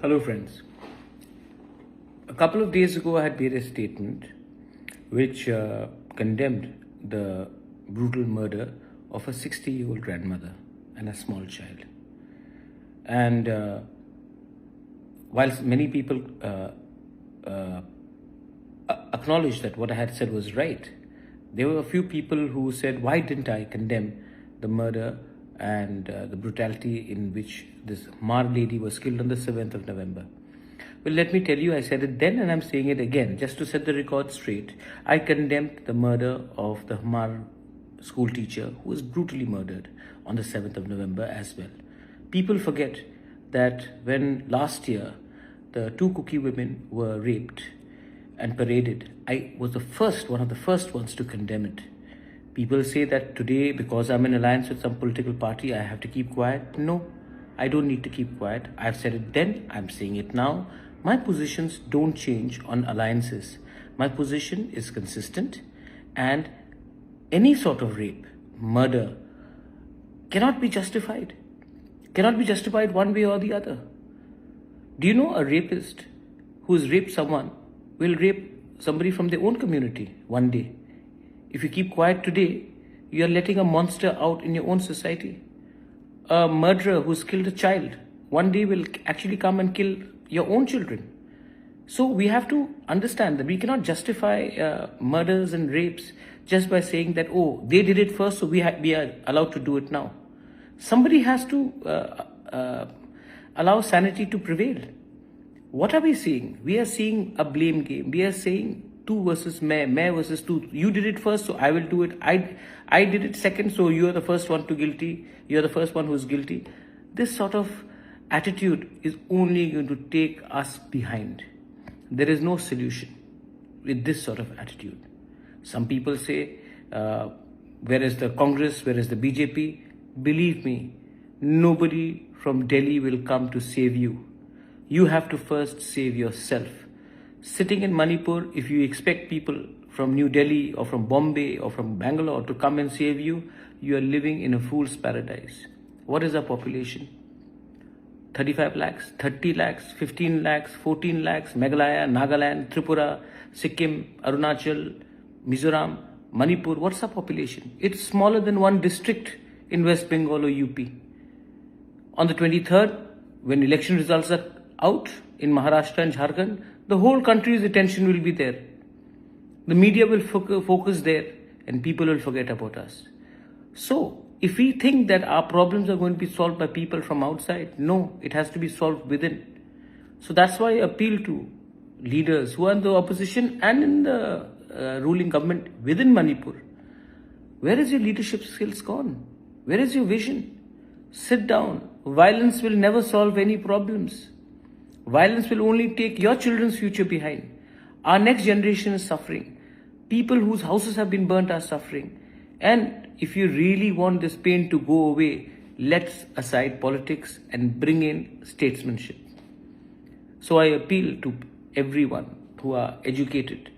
Hello, friends. A couple of days ago, I had made a statement which condemned the brutal murder of a 60-year-old grandmother and a small child. And whilst many people acknowledged that what I had said was right, there were a few people who said, why didn't I condemn the murder and the brutality in which this Mar lady was killed on the 7th of November? Well, let me tell you, I said it then and I'm saying it again, just to set the record straight. I condemned the murder of the Mar school teacher who was brutally murdered on the 7th of November as well. People forget that when last year the two Kuki women were raped and paraded, I was one of the first ones to condemn it. People say that today, because I'm in alliance with some political party, I have to keep quiet. No, I don't need to keep quiet. I've said it then, I'm saying it now. My positions don't change on alliances. My position is consistent, and any sort of rape, murder, cannot be justified. Cannot be justified one way or the other. Do you know a rapist who has raped someone will rape somebody from their own community one day? If you keep quiet today, you are letting a monster out in your own society. A murderer who's killed a child one day will actually come and kill your own children. So we have to understand that we cannot justify murders and rapes just by saying that, oh, they did it first, so we are allowed to do it now. Somebody has to allow sanity to prevail. What are we seeing? We are seeing a blame game. We are saying two versus mayor versus two. You did it first, so I will do it. I did it second, so you are the first one to guilty. You are the first one who's guilty. This sort of attitude is only going to take us behind. There is no solution with this sort of attitude. Some people say, where is the Congress, where is the BJP? Believe me, nobody from Delhi will come to save you. You have to first save yourself. Sitting in Manipur, if you expect people from New Delhi or from Bombay or from Bangalore to come and save you, you are living in a fool's paradise. What is our population? 35 lakhs, 30 lakhs, 15 lakhs, 14 lakhs, Meghalaya, Nagaland, Tripura, Sikkim, Arunachal, Mizoram, Manipur. What's our population? It's smaller than one district in West Bengal or UP. On the 23rd, when election results are out in Maharashtra and Jharkhand, the whole country's attention will be there. The media will focus there and people will forget about us. So, if we think that our problems are going to be solved by people from outside, no, it has to be solved within. So that's why I appeal to leaders who are in the opposition and in the ruling government within Manipur. Where is your leadership skills gone? Where is your vision? Sit down. Violence will never solve any problems. Violence will only take your children's future behind. Our next generation is suffering. People whose houses have been burnt are suffering. And if you really want this pain to go away, let's aside politics and bring in statesmanship. So I appeal to everyone who are educated.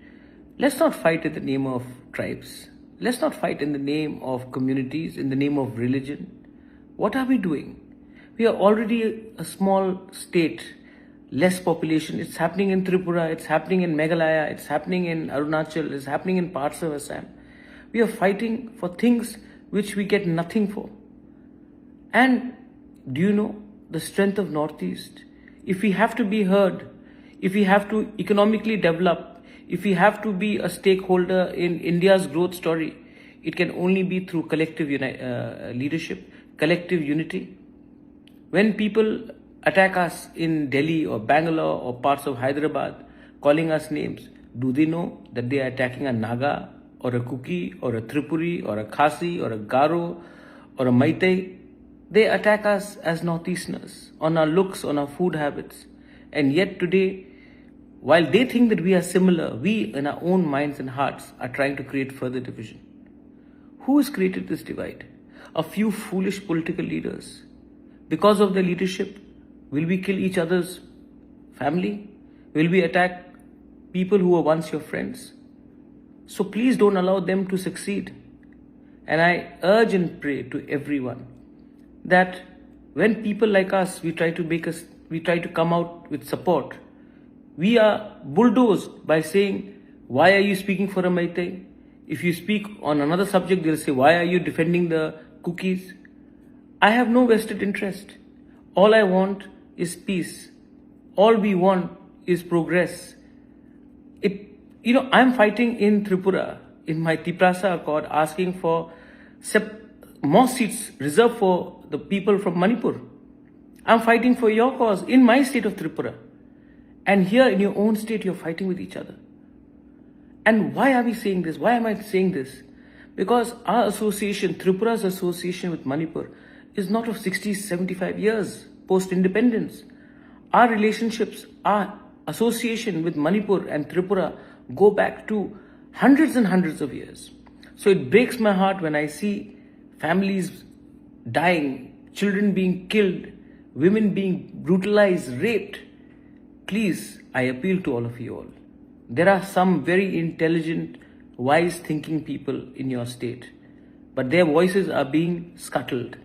Let's not fight in the name of tribes. Let's not fight in the name of communities, in the name of religion. What are we doing? We are already a small state, less population. It's happening in Tripura, it's happening in Meghalaya, it's happening in Arunachal, it's happening in parts of Assam. We are fighting for things which we get nothing for. And do you know the strength of Northeast? If we have to be heard, if we have to economically develop, if we have to be a stakeholder in India's growth story, it can only be through collective leadership, collective unity. When people attack us in Delhi or Bangalore or parts of Hyderabad, calling us names, do they know that they are attacking a Naga or a Kuki or a Tripuri or a Khasi or a Garo or a Maitai? They attack us as Northeasterners on our looks, on our food habits. And yet today, while they think that we are similar, we in our own minds and hearts are trying to create further division. Who has created this divide? A few foolish political leaders. Because of their leadership, will we kill each other's family? Will we attack people who were once your friends? So please don't allow them to succeed. And I urge and pray to everyone that when people like us, we try to make a we try to come out with support. We are bulldozed by saying, why are you speaking for a Meitei? If you speak on another subject, they'll say, why are you defending the cookies? I have no vested interest. All I want is peace. All we want is progress. I'm fighting in Tripura, in my Tiprasa Accord, asking for more seats reserved for the people from Manipur. I'm fighting for your cause in my state of Tripura. And here in your own state, you're fighting with each other. And why are we saying this? Why am I saying this? Because our association, Tripura's association with Manipur, is not of 60, 75 years post-independence. Our relationships, our association with Manipur and Tripura go back to hundreds and hundreds of years. So it breaks my heart when I see families dying, children being killed, women being brutalized, raped. Please, I appeal to all of you all. There are some very intelligent, wise thinking people in your state, but their voices are being scuttled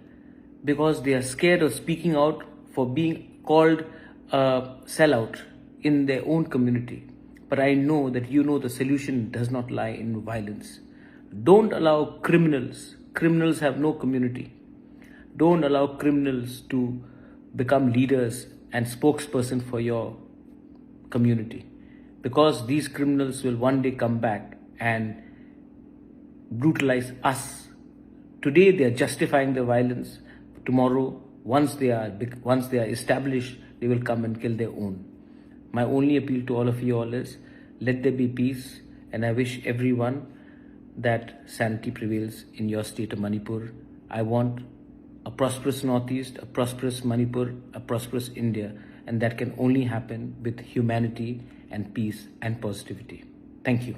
because they are scared of speaking out for being called a sellout in their own community. But I know that you know the solution does not lie in violence. Don't allow criminals. Criminals have no community. Don't allow criminals to become leaders and spokesperson for your community, because these criminals will one day come back and brutalize us. Today they are justifying the violence. Tomorrow, once they are established, they will come and kill their own. My only appeal to all of you all is, let there be peace, and I wish everyone that sanity prevails in your state of Manipur. I want a prosperous Northeast, a prosperous Manipur, a prosperous India, and that can only happen with humanity and peace and positivity. Thank you.